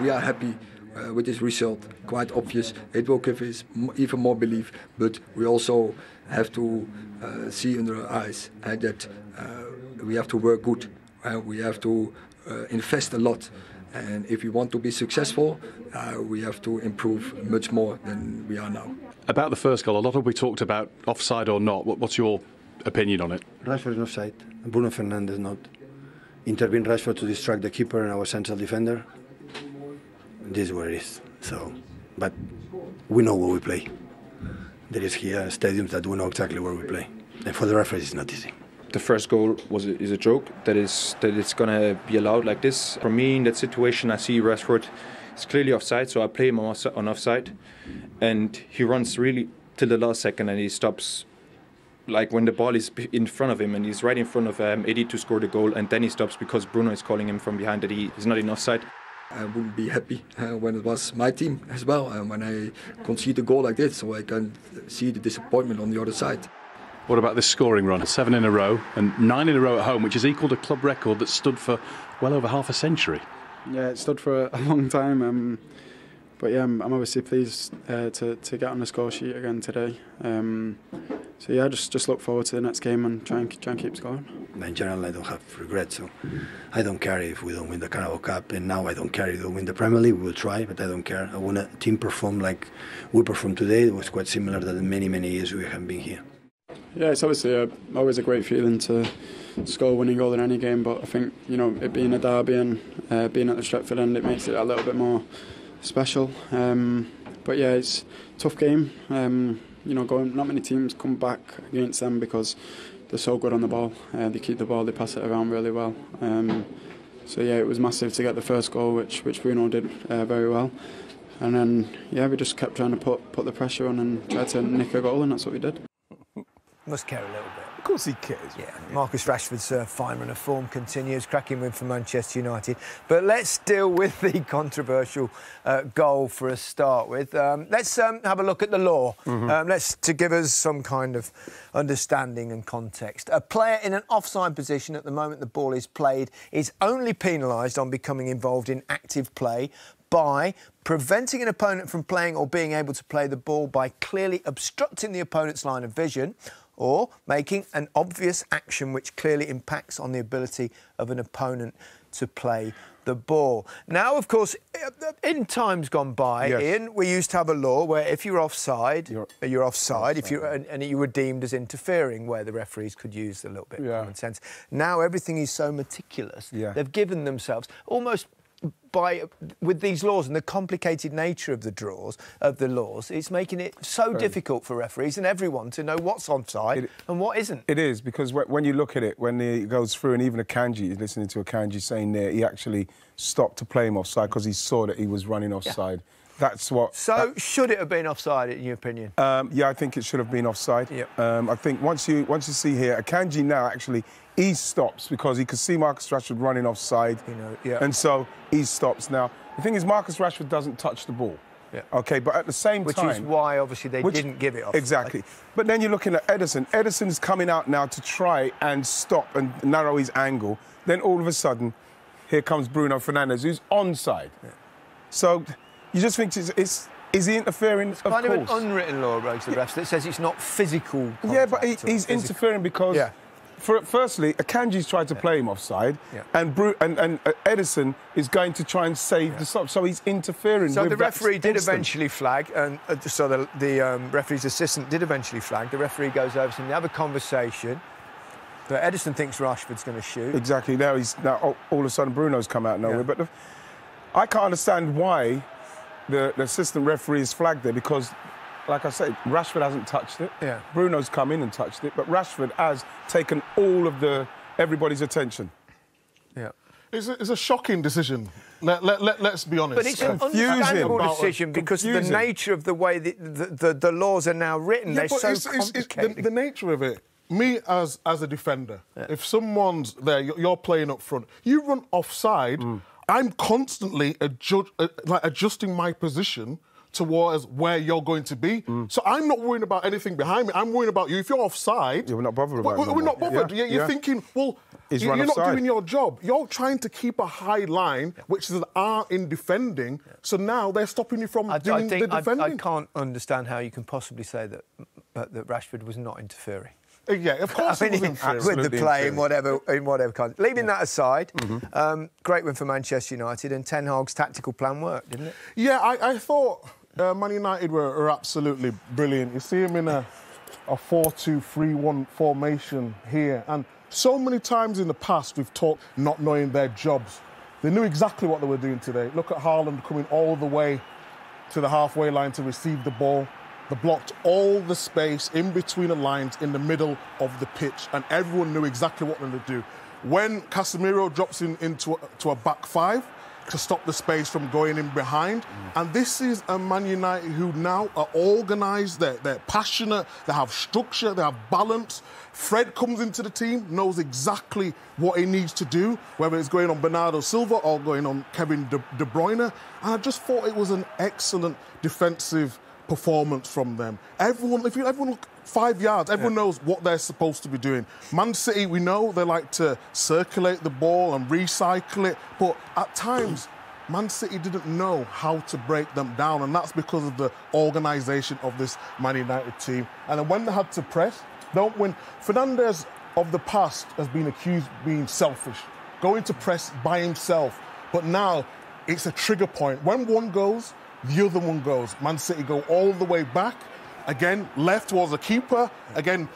we are happy with this result. Quite obvious. It will give us even more belief, but we also have to see under our eyes that we have to work good. We have to invest a lot. And if we want to be successful, we have to improve much more than we are now. About the first goal, a lot of we talked about offside or not. What's your opinion on it? Rashford is offside. Bruno Fernandes not. Intervened Rashford to distract the keeper and our central defender. This is what it is. So, but we know where we play. There is here stadiums that we know exactly where we play. And for the referees, it's not easy. The first goal is a joke that it's gonna be allowed like this. For me, in that situation, I see Rashford is clearly offside, so I play him on offside, and he runs really till the last second, and he stops. Like when the ball is in front of him, and he's right in front of Eddie to score the goal, and then he stops because Bruno is calling him from behind that he is not in offside. I wouldn't be happy when it was my team as well, and when I concede a goal like this, so I can see the disappointment on the other side. What about this scoring run? 7 in a row and 9 in a row at home, which has equalled a club record that stood for well over half a century. Yeah, it stood for a long time. But yeah, I'm obviously pleased to get on the score sheet again today. So yeah, just look forward to the next game and try and keep scoring. In general, I don't have regrets, so I don't care if we don't win the Carabao Cup, and now I don't care if we don't win the Premier League. We will try, but I don't care. I want a team perform like we performed today. It was quite similar to the many years we have been here. Yeah, it's obviously always a great feeling to score a winning goal in any game, but I think, you know, it being a derby and being at the Stretford end, it makes it a little bit more special. But yeah, it's a tough game. You know, not many teams come back against them because they're so good on the ball. They keep the ball, they pass it around really well. So yeah, it was massive to get the first goal, which Bruno did very well. And then yeah, we just kept trying to put the pressure on and try to nick a goal, and that's what we did. Must care a little bit. Of course he cares. Yeah, Marcus Rashford's fine run of form continues, cracking win for Manchester United. But let's deal with the controversial goal for a start with. Let's have a look at the law. To give us some kind of understanding and context. A player in an offside position at the moment the ball is played is only penalised on becoming involved in active play by preventing an opponent from playing or being able to play the ball by clearly obstructing the opponent's line of vision, or making an obvious action which clearly impacts on the ability of an opponent to play the ball. Now, of course, in times gone by, yes, Ian, we used to have a law where if you're offside, you're offside. If and you were deemed as interfering, where the referees could use a little bit of common sense. Now everything is so meticulous. They've given themselves almost with these laws and the complicated nature of the laws, it's making it so difficult for referees and everyone to know what's onside and what isn't. It is, because when you look at it, when it goes through, and even Akanji, listening to Akanji saying there, he actually stopped to play him offside because he saw that he was running offside. That's what... So, should it have been offside, in your opinion? Yeah, I think it should have been offside. I think once you see here, Akanji now actually... he stops because he could see Marcus Rashford running offside, and so he stops. Now, the thing is, Marcus Rashford doesn't touch the ball. OK, but at the same time... Which is why, obviously, they didn't give it off. Exactly. But then you're looking at Ederson. Ederson's coming out now to try and stop and narrow his angle. Then, all of a sudden, here comes Bruno Fernandes, who's onside. So, you just think is he interfering? It's kind of an unwritten law amongst the refs that says it's not physical contact. Yeah, but he's interfering because... Firstly, Akanji's tried to play him offside, and Ederson is going to try and save the stop, so he's interfering. So the referee did eventually flag, and so the referee's assistant did eventually flag. The referee goes over to him, they have a conversation. But Ederson thinks Rashford's going to shoot. Exactly. Now all of a sudden Bruno's come out of nowhere. But I can't understand why the assistant referee is flagged there, because, like I said, Rashford hasn't touched it. Bruno's come in and touched it, but Rashford has taken all of everybody's attention. It's a shocking decision. Let's be honest. But it's an understandable decision because of the nature of the way the laws are now written. They're so complicated. The nature of it. Me as a defender, if someone's there, you're playing up front, you run offside. I'm constantly adjusting my position towards where you're going to be. So I'm not worrying about anything behind me. I'm worrying about you. If you're offside... Yeah, we're not bothered about it. We're not bothered. You're thinking, well, you're not doing your job. You're trying to keep a high line, which is an art in defending, so now they're stopping you from doing the defending. I can't understand how you can possibly say that Rashford was not interfering. Yeah, of course it was interfering. With the play in whatever kind. Leaving that aside, great win for Manchester United, and Ten Hag's tactical plan worked, didn't it? Yeah, I thought Man United were absolutely brilliant. You see them in a 4-2-3-1 formation here, and so many times in the past we've talked not knowing their jobs. They knew exactly what they were doing today. Look at Haaland coming all the way to the halfway line to receive the ball. They blocked all the space in between the lines in the middle of the pitch, and everyone knew exactly what they were to do. When Casemiro drops into a back five to stop the space from going in behind, and this is a Man United who now are organised, they're passionate, they have structure, they have balance. Fred comes into the team, knows exactly what he needs to do, whether it's going on Bernardo Silva or going on Kevin De Bruyne, and I just thought it was an excellent defensive performance from them. Everyone look 5 yards, everyone knows what they're supposed to be doing. Man City, we know they like to circulate the ball and recycle it, but at times Man City didn't know how to break them down, and that's because of the organisation of this Man United team. And then when they had to press, don't win. Fernandes of the past has been accused of being selfish, going to press by himself, but now it's a trigger point. When one goes, the other one goes. Man City go all the way back, again, left towards the keeper, again,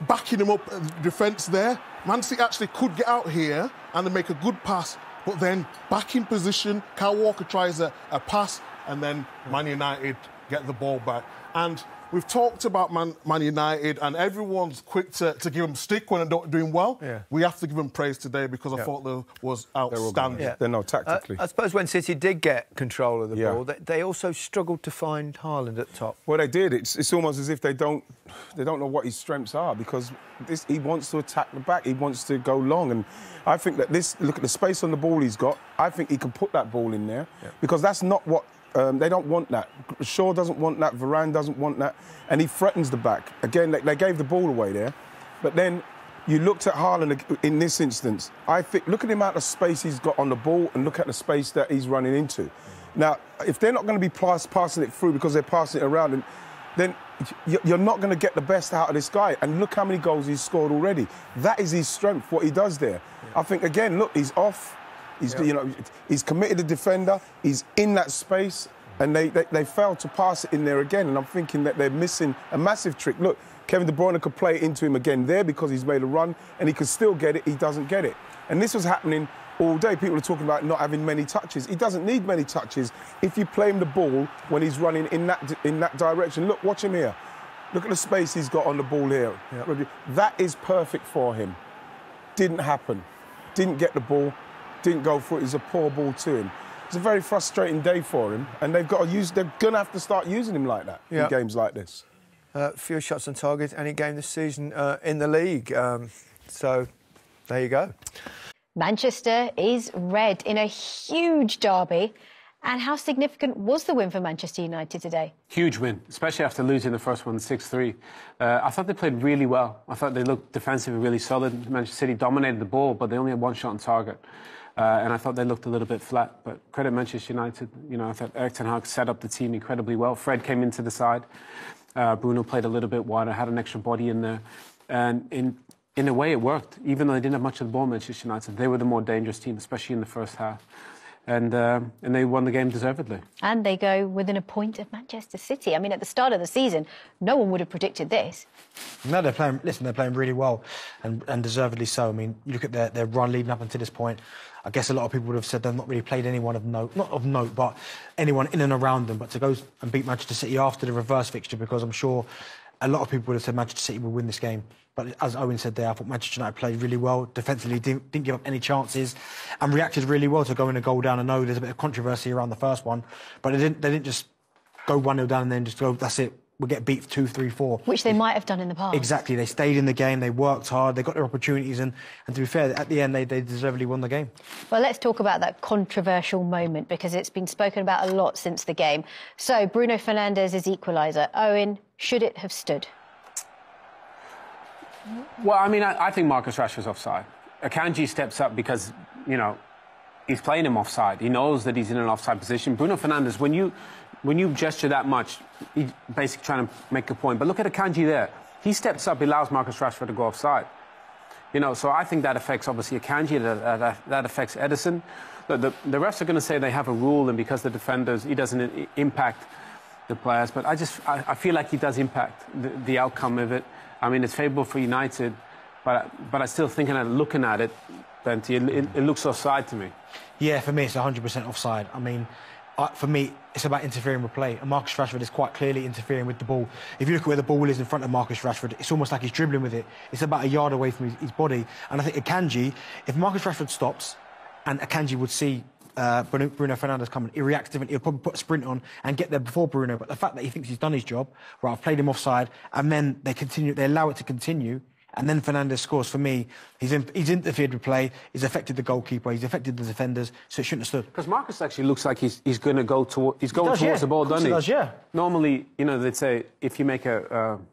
backing him up, defence there. Man City actually could get out here and they make a good pass, but then back in position, Kyle Walker tries a pass, and then Man United get the ball back. And we've talked about Man United, and everyone's quick to give them stick when they're doing well. Yeah. We have to give them praise today because I thought they was outstanding. They're not tactically. I suppose when City did get control of the ball, they also struggled to find Haaland at top. Well, they did. It's almost as if they don't know what his strengths are, because he wants to attack the back, he wants to go long, and I think that look at the space on the ball he's got. I think he can put that ball in there because that's not what. They don't want that. Shaw doesn't want that. Varane doesn't want that. And he threatens the back. Again, they gave the ball away there. But then you looked at Haaland in this instance. I think, look at the amount of space he's got on the ball and look at the space that he's running into. Now, if they're not going to be passing it through because they're passing it around, then you're not going to get the best out of this guy. And look how many goals he's scored already. That is his strength, what he does there. I think, again, look, he's off. He's committed a defender. He's in that space, and they failed to pass it in there again. And I'm thinking that they're missing a massive trick. Look, Kevin De Bruyne could play it into him again there because he's made a run, and he could still get it. He doesn't get it, and this was happening all day. People are talking about not having many touches. He doesn't need many touches if you play him the ball when he's running in that direction. Look, watch him here. Look at the space he's got on the ball here. Yep. That is perfect for him. Didn't happen. Didn't get the ball. Didn't go for it. It's a poor ball to him. It's a very frustrating day for him, and they're going to have to start using him like that in games like this. Fewer shots on target any game this season in the league. So there you go. Manchester is red in a huge derby. And how significant was the win for Manchester United today? Huge win, especially after losing the first one 6-3. I thought they played really well. I thought they looked defensively really solid. Manchester City dominated the ball, but they only had one shot on target. And I thought they looked a little bit flat. But credit Manchester United. You know, I thought Erik ten Hag set up the team incredibly well. Fred came into the side. Bruno played a little bit wider, had an extra body in there. And in a way, it worked. Even though they didn't have much of the ball, Manchester United, they were the more dangerous team, especially in the first half. And they won the game deservedly. And they go within a point of Manchester City. I mean, at the start of the season, no one would have predicted this. No, they're playing really well, and deservedly so. I mean, you look at their run leading up until this point. I guess a lot of people would have said they've not really played anyone of note, not of note, but anyone in and around them. But to go and beat Manchester City after the reverse fixture, because I'm sure a lot of people would have said Manchester City will win this game. But as Owen said there, I thought Manchester United played really well. Defensively, didn't give up any chances and reacted really well to going a goal down. I know there's a bit of controversy around the first one, but they didn't just go 1-0 down and then just go, that's it, would get beat 2-3-4. Which they might have done in the past. Exactly. They stayed in the game, they worked hard, they got their opportunities, and to be fair, at the end, they deservedly won the game. Well, let's talk about that controversial moment, because it's been spoken about a lot since the game. So, Bruno Fernandes' equaliser. Owen, should it have stood? Well, I mean, I think Marcus Rashford's offside. Akanji steps up because, you know, he's playing him offside. He knows that he's in an offside position. Bruno Fernandes, when you gesture that much, he's basically trying to make a point. But look at Akanji there. He steps up, he allows Marcus Rashford to go offside. You know, so I think that affects, obviously, Akanji, that affects Ederson. The refs are going to say they have a rule, and because the defenders, he doesn't impact the players. But I feel like he does impact the outcome of it. I mean, it's favourable for United, but I still think, looking at it, Benty, it looks offside to me. Yeah, for me, it's 100% offside. I mean, for me, it's about interfering with play. And Marcus Rashford is quite clearly interfering with the ball. If you look at where the ball is in front of Marcus Rashford, it's almost like he's dribbling with it. It's about a yard away from his body. And I think Akanji, if Marcus Rashford stops and Akanji would see Bruno Fernandes coming, he reacts differently. He'll probably put a sprint on and get there before Bruno. But the fact that he thinks he's done his job, right, I've played him offside, and then they allow it to continue, and then Fernandes scores, for me, he's interfered with play, he's affected the goalkeeper, he's affected the defenders, so it shouldn't have stood. Because Marcus actually looks like he's going to go towards the ball, doesn't he? He does, yeah. Normally, you know, they'd say if you make an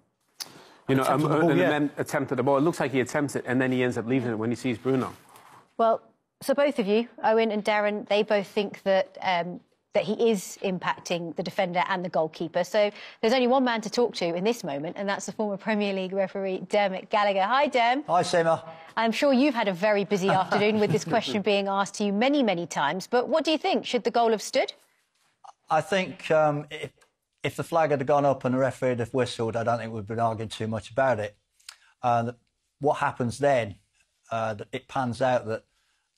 attempt at the ball, it looks like he attempts it and then he ends up leaving it when he sees Bruno. Well, so both of you, Owen and Darren, they both think that that he is impacting the defender and the goalkeeper. So there's only one man to talk to in this moment, and that's the former Premier League referee, Dermot Gallagher. Hi, Derm. Hi, Sima. I'm sure you've had a very busy afternoon with this question being asked to you many, many times. But what do you think? Should the goal have stood? I think if the flag had gone up and the referee had whistled, I don't think we'd been arguing too much about it. What happens then, it pans out that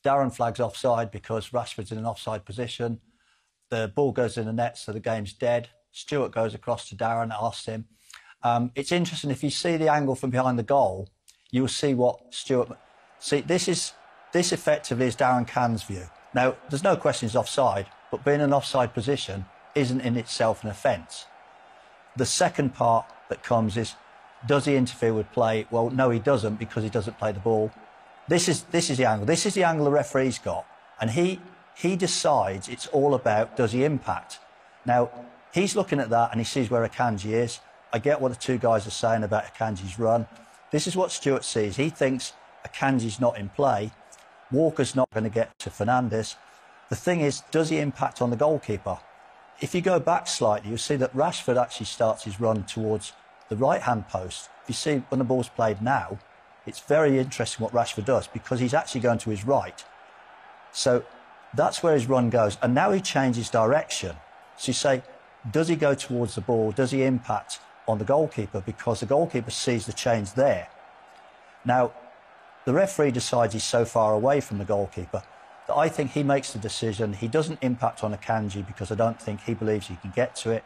Darren flags offside because Rashford's in an offside position. The ball goes in the net, so the game's dead. Stewart goes across to Darren, asks him. It's interesting, if you see the angle from behind the goal, you'll see what Stewart... See, this effectively is Darren Cann's view. Now, there's no question he's offside, but being in an offside position isn't in itself an offence. The second part that comes is, does he interfere with play? Well, no, he doesn't, because he doesn't play the ball. This is the angle. This is the angle the referee's got. And he decides it's all about, does he impact? Now, he's looking at that and he sees where Akanji is. I get what the two guys are saying about Akanji's run. This is what Stewart sees. He thinks Akanji's not in play. Walker's not going to get to Fernandes. The thing is, does he impact on the goalkeeper? If you go back slightly, you'll see that Rashford actually starts his run towards the right-hand post. If you see when the ball's played now, it's very interesting what Rashford does, because he's actually going to his right. So that's where his run goes. And now he changes direction. So you say, does he go towards the ball? Does he impact on the goalkeeper? Because the goalkeeper sees the change there. Now, the referee decides he's so far away from the goalkeeper that I think he makes the decision. He doesn't impact on Akanji because I don't think he believes he can get to it.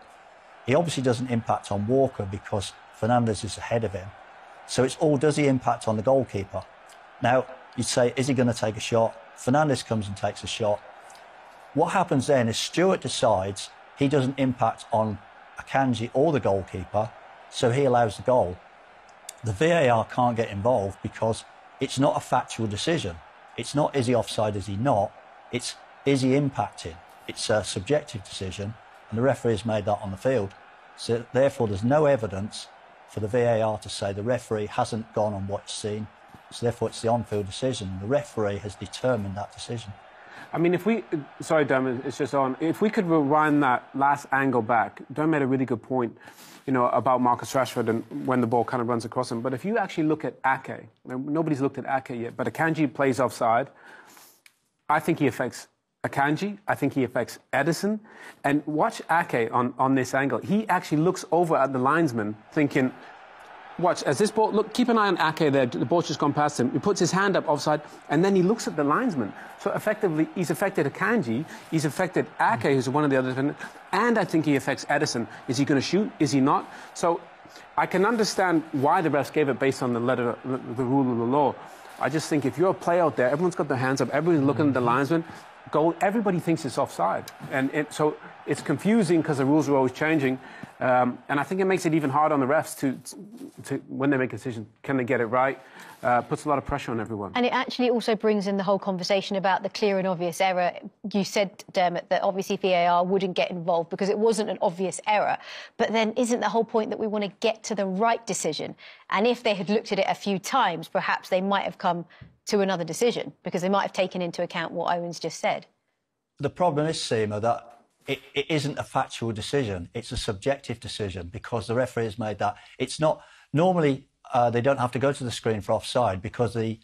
He obviously doesn't impact on Walker because Fernandes is ahead of him. So it's all, does he impact on the goalkeeper? Now, you'd say, is he going to take a shot? Fernandes comes and takes a shot. What happens then is Stewart decides he doesn't impact on Akanji or the goalkeeper, so he allows the goal. The VAR can't get involved because it's not a factual decision. It's not, is he offside, is he not? It's, is he impacting? It's a subjective decision, and the referee has made that on the field. So therefore, there's no evidence for the VAR to say the referee hasn't gone on what's seen. So therefore, it's the on-field decision. The referee has determined that decision. I mean, if we... Sorry, Dermot, it's just on. If we could rewind that last angle back, Dermot made a really good point, you know, about Marcus Rashford and when the ball kind of runs across him. But if you actually look at Ake, nobody's looked at Ake yet, but Akanji plays offside. I think he affects Akanji. I think he affects Ederson. And watch Ake on this angle. He actually looks over at the linesman thinking... Watch, as this ball... Look, keep an eye on Ake there. The ball's just gone past him. He puts his hand up offside, and then he looks at the linesman. So, effectively, he's affected Akanji. He's affected Ake, who's one of the other defenders. And I think he affects Ederson. Is he going to shoot? Is he not? So, I can understand why the refs gave it based on the letter, the rule of the law. I just think if you're a player out there, everyone's got their hands up, everybody's looking at the linesman. goal, everybody thinks it's offside. And so it's confusing because the rules are always changing. And I think it makes it even hard on the refs to when they make a decision, can they get it right? Puts a lot of pressure on everyone. And it actually also brings in the whole conversation about the clear and obvious error. You said, Dermot, that obviously VAR wouldn't get involved because it wasn't an obvious error. But then isn't the whole point that we want to get to the right decision? And if they had looked at it a few times, perhaps they might have come to another decision because they might have taken into account what Owen's just said. The problem is, Seema, that it isn't a factual decision. It's a subjective decision because the referee has made that. It's not... Normally, they don't have to go to the screen for offside because the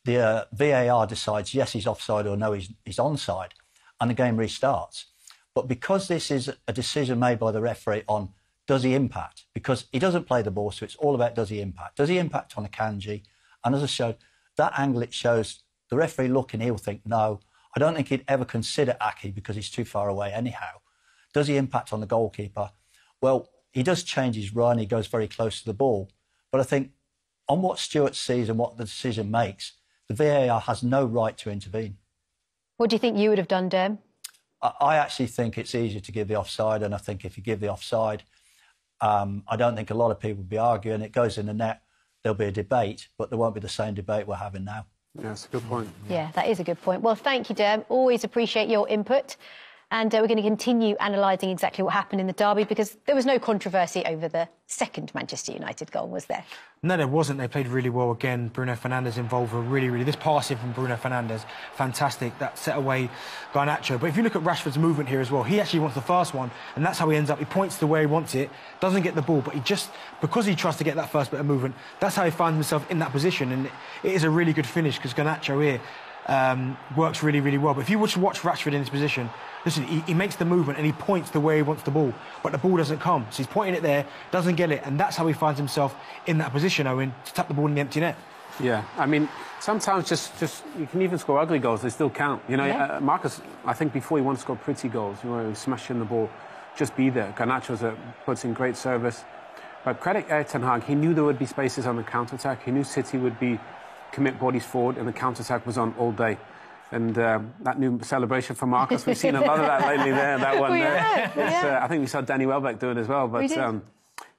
VAR decides, yes, he's offside or no, he's onside, and the game restarts. But because this is a decision made by the referee on does he impact, because he doesn't play the ball, so it's all about does he impact. Does he impact on Akanji? And as I showed, that angle it shows, the referee looking, he'll think, no, I don't think he'd ever consider Aki because he's too far away anyhow. Does he impact on the goalkeeper? Well, he does change his run, he goes very close to the ball. But I think on what Stewart sees and what the decision makes, the VAR has no right to intervene. What do you think you would have done, Derm? I actually think it's easier to give the offside, and I think if you give the offside, I don't think a lot of people will be arguing. It goes in the net, there'll be a debate, but there won't be the same debate we're having now. Yeah, that's a good point. Yeah, that is a good point. Well, thank you, Derm. Always appreciate your input. And we're going to continue analysing exactly what happened in the derby because there was no controversy over the second Manchester United goal, was there? No, there wasn't. They played really well again. Bruno Fernandes involved with really... This passing from Bruno Fernandes, fantastic. That set away Garnacho. But if you look at Rashford's movement here as well, he actually wants the first one, and that's how he ends up. He points to where he wants it, doesn't get the ball, but he just... Because he tries to get that first bit of movement, that's how he finds himself in that position. And it is a really good finish because Garnacho here works really well. But if you watch Rashford in this position, listen, he makes the movement and he points to where he wants the ball, but the ball doesn't come. So he's pointing it there, doesn't get it, and that's how he finds himself in that position, Owen, to tap the ball in the empty net. Yeah, I mean, sometimes just you can even score ugly goals, they still count. You know, Yeah. Marcus, I think before he wanted to score pretty goals, you know, smashing the ball, just be there. Garnacho puts in great service. But credit Erik ten Hag, he knew there would be spaces on the counter-attack. He knew City would commit bodies forward, and the counter-attack was on all day. And that new celebration from Marcus, we've seen a lot of that lately there, that one there. Yeah. I think we saw Danny Welbeck do it as well. But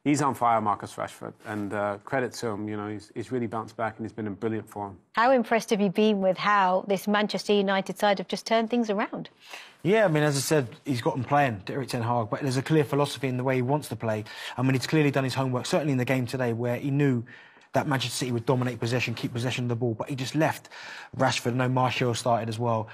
he's on fire, Marcus Rashford. And credit to him, you know, he's really bounced back and he's been in brilliant form. How impressed have you been with how this Manchester United side have just turned things around? Yeah, I mean, as I said, he's got them playing, Erik ten Hag, but there's a clear philosophy in the way he wants to play. I mean, he's clearly done his homework, certainly in the game today, where he knew that Manchester City would dominate possession, keep possession of the ball, but he just left Rashford. No, Martial started as well.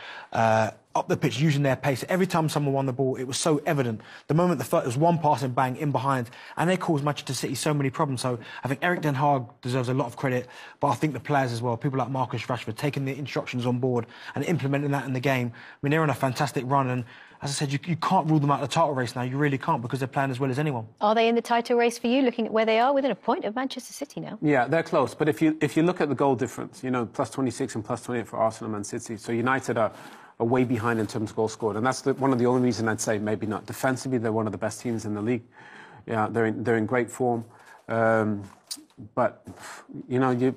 Up the pitch, using their pace. Every time someone won the ball, it was so evident. The moment it was one pass and bang, in behind, and they caused Manchester City so many problems. So I think Erik ten Hag deserves a lot of credit, but I think the players as well, people like Marcus Rashford, taking the instructions on board and implementing that in the game. I mean, they're on a fantastic run, and as I said, you can't rule them out of the title race now. You really can't, because they're playing as well as anyone. Are they in the title race for you, looking at where they are? Within a point of Manchester City now. Yeah, they're close. But if you look at the goal difference, you know, plus 26 and plus 28 for Arsenal and Man City. So United are way behind in terms of goals scored. And that's one of the only reasons I'd say maybe not. Defensively, they're one of the best teams in the league. Yeah, they're in great form. But, you know,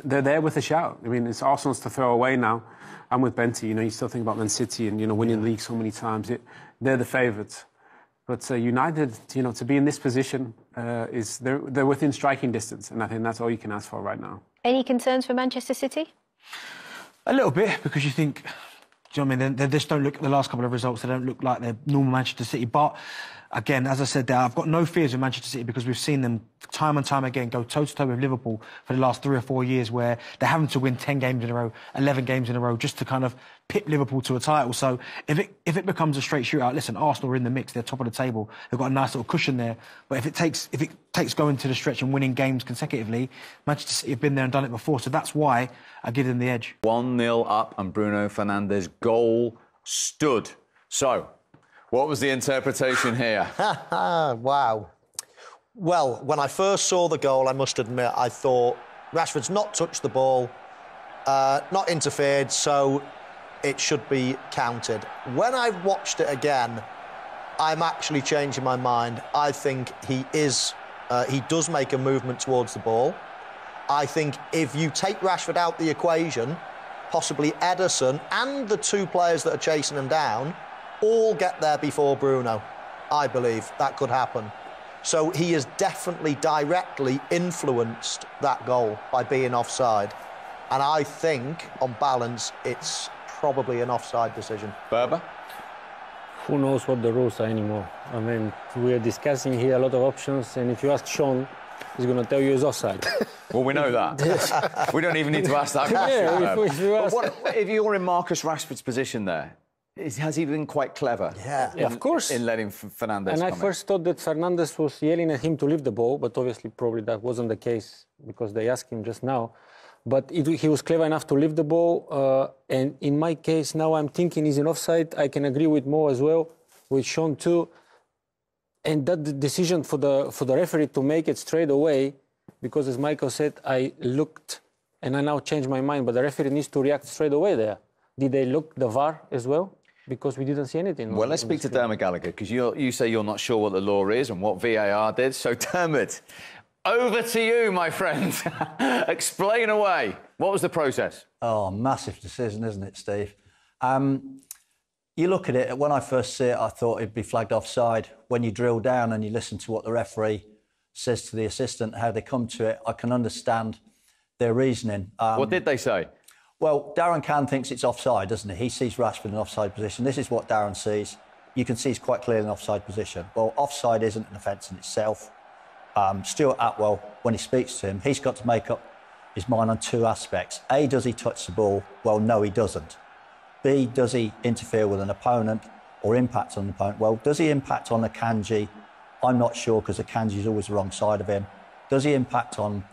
they're there with a shout. I mean, it's Arsenal's to throw away now. I'm with Benty. You know, you still think about Man City and, you know, winning the league so many times. They're the favourites. But United, you know, to be in this position, they're within striking distance. And I think that's all you can ask for right now. Any concerns for Manchester City? A little bit, because you think... Do you know what I mean? They just don't look at the last couple of results. They don't look like they're normal Manchester City. But, again, as I said there, I've got no fears with Manchester City because we've seen them time and time again go toe-to-toe with Liverpool for the last 3 or 4 years, where they're having to win 10 games in a row, 11 games in a row, just to kind of pip Liverpool to a title. So if it becomes a straight shootout, listen, Arsenal are in the mix. They're top of the table. They've got a nice little cushion there. But if it takes going to the stretch and winning games consecutively, Manchester City have been there and done it before. So that's why I give them the edge. 1-0 up, and Bruno Fernandes' goal stood. So, what was the interpretation here? Wow. Well, when I first saw the goal, I must admit, I thought Rashford's not touched the ball, not interfered, so it should be counted. When I watched it again, I'm actually changing my mind. I think he does make a movement towards the ball. I think if you take Rashford out the equation, possibly Ederson, and the two players that are chasing him down all get there before Bruno. I believe that could happen. So he has definitely directly influenced that goal by being offside. And I think, on balance, it's probably an offside decision. Berber? Who knows what the rules are anymore? I mean, we are discussing here a lot of options, and if you ask Sean, he's going to tell you it's offside. Well, we know that. We don't even need to ask that question. Yeah, if you ask... If you're in Marcus Rashford's position there, has he been quite clever? Yeah, of course. In letting Fernandes And I come first thought that Fernandes was yelling at him to leave the ball, but obviously probably that wasn't the case because they asked him just now. But he was clever enough to leave the ball. And in my case, now I'm thinking he's in offside. I can agree with Mo as well, with Sean too. And that decision for the referee to make it straight away, because as Michael said, I looked and I now changed my mind, but the referee needs to react straight away there. Did they look the VAR as well? Because we didn't see anything. Well, let's speak to Dermot Gallagher, because you say you're not sure what the law is and what VAR did. So, Dermot, over to you, my friend. Explain away. What was the process? Oh, massive decision, isn't it, Steve? You look at it, when I first see it, I thought it'd be flagged offside. When you drill down and you listen to what the referee says to the assistant, how they come to it, I can understand their reasoning. What did they say? Well, Darren Can thinks it's offside, doesn't he? He sees Rashford in an offside position. This is what Darren sees. You can see he's quite clearly in an offside position. Well, offside isn't an offence in itself. Stuart Atwell, when he speaks to him, he's got to make up his mind on two aspects. A, does he touch the ball? Well, no, he doesn't. B, does he interfere with an opponent or impact on an opponent? Well, does he impact on Akanji? I'm not sure, because Akanji's always the wrong side of him. Does he impact on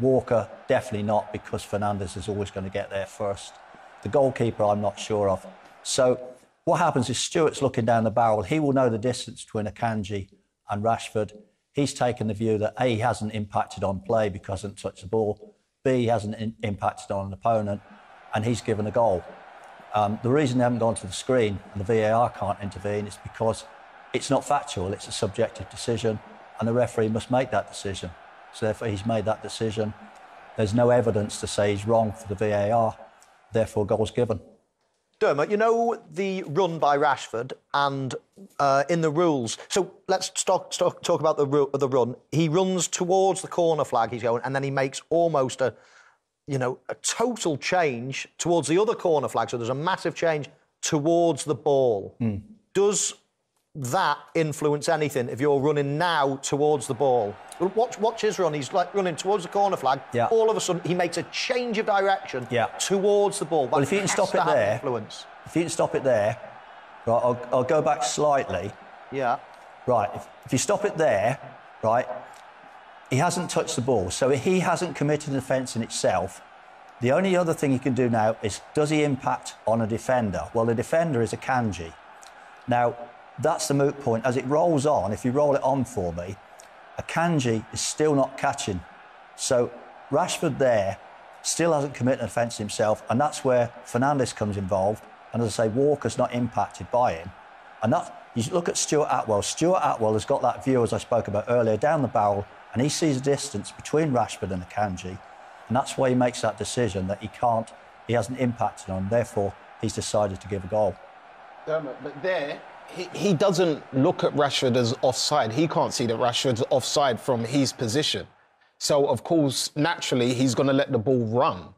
Walker? Definitely not, because Fernandes is always going to get there first. The goalkeeper, I'm not sure of. So what happens is Stuart's looking down the barrel. He will know the distance between Akanji and Rashford. He's taken the view that A, he hasn't impacted on play because he hasn't touched the ball. B, he hasn't impacted on an opponent, and he's given a goal. The reason they haven't gone to the screen and the VAR can't intervene is because it's not factual, it's a subjective decision, and the referee must make that decision. So therefore he's made that decision. There's no evidence to say he's wrong for the VAR, therefore goal's given. Dermot, you know the run by Rashford and in the rules. So let's talk about the run. He runs towards the corner flag he's going, and then he makes almost a total change towards the other corner flag. So there's a massive change towards the ball. Does that influence anything if you're running now towards the ball? Watch his run. He's like running towards the corner flag. Yeah. All of a sudden, he makes a change of direction towards the ball. Well, if you can stop it there, if you can stop it there, right, I'll go back slightly. Yeah. Right, if you stop it there, right, he hasn't touched the ball, so he hasn't committed an offence in itself. The only other thing he can do now is, does he impact on a defender? Well, the defender is Akanji. Now, that's the moot point. As it rolls on, if you roll it on for me, Akanji is still not catching. So Rashford there still hasn't committed an offence himself, and that's where Fernandes comes involved. And as I say, Walker's not impacted by him. And that, you look at Stuart Atwell. Stuart Atwell has got that view, as I spoke about earlier, down the barrel, and he sees a distance between Rashford and Akanji, and that's why he makes that decision that he hasn't impacted on, therefore he's decided to give a goal. But there, he doesn't look at Rashford as offside. He can't see that Rashford's offside from his position. So, of course, naturally, he's going to let the ball run.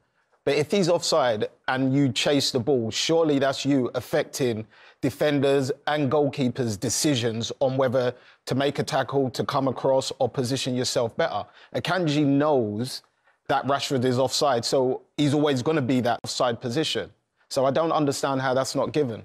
But if he's offside and you chase the ball, surely that's you affecting defenders and goalkeepers' decisions on whether to make a tackle, to come across, or position yourself better. Akanji knows that Rashford is offside, so he's always going to be that offside position. So I don't understand how that's not given.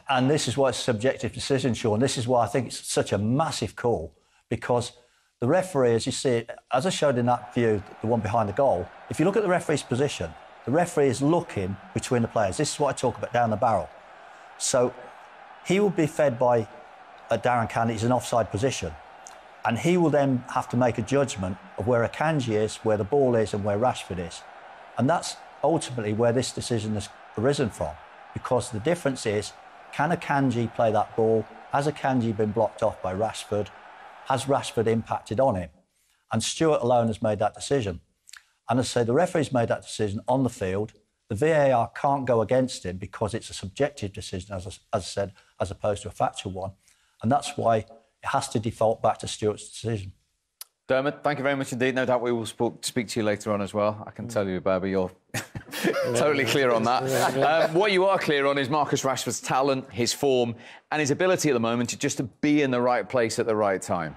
And this is why it's a subjective decision, Sean. This is why I think it's such a massive call, because the referee, as you see it, as I showed in that view, the one behind the goal, if you look at the referee's position, the referee is looking between the players. This is what I talk about down the barrel. So he will be fed by Darren Can. He's in offside position. And he will then have to make a judgment of where Akanji is, where the ball is, and where Rashford is. And that's ultimately where this decision has arisen from. Because the difference is, can Akanji play that ball? Has Akanji been blocked off by Rashford? Has Rashford impacted on him? And Stuart alone has made that decision. And as I say, the referee's made that decision on the field. The VAR can't go against him because it's a subjective decision, as I said, as opposed to a factual one. And that's why it has to default back to Stuart's decision. Dermot, thank you very much indeed. No doubt we will speak to you later on as well. I can tell you, Baby, you're totally clear on that. What you are clear on is Marcus Rashford's talent, his form, and his ability at the moment to just be in the right place at the right time.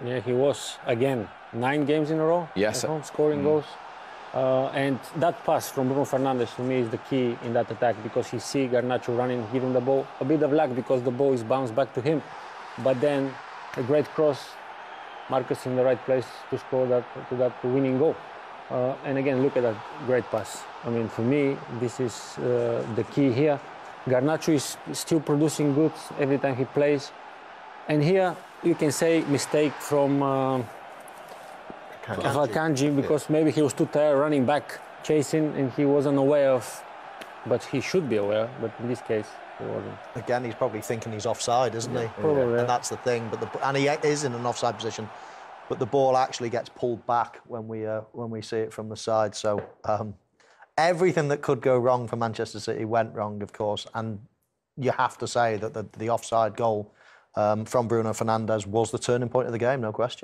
Yeah, he was, again, 9 games in a row. Yes. At home, scoring goals. And that pass from Bruno Fernandes, to me, is the key in that attack, because he see Garnacho running, give him the ball. A bit of luck because the ball is bounced back to him. But then a great cross, Marcus in the right place to score that winning goal. And again, look at that great pass. I mean, for me, this is the key here. Garnacho is still producing goods every time he plays. And here, you can say mistake from Akanji, because maybe he was too tired running back, chasing, and he wasn't aware of, but he should be aware, but in this case, he wasn't. Again, he's probably thinking he's offside, isn't he? Probably. And that's the thing. And he is in an offside position, but the ball actually gets pulled back when we see it from the side. So everything that could go wrong for Manchester City went wrong, of course, and you have to say that the offside goal from Bruno Fernandes was the turning point of the game, no question.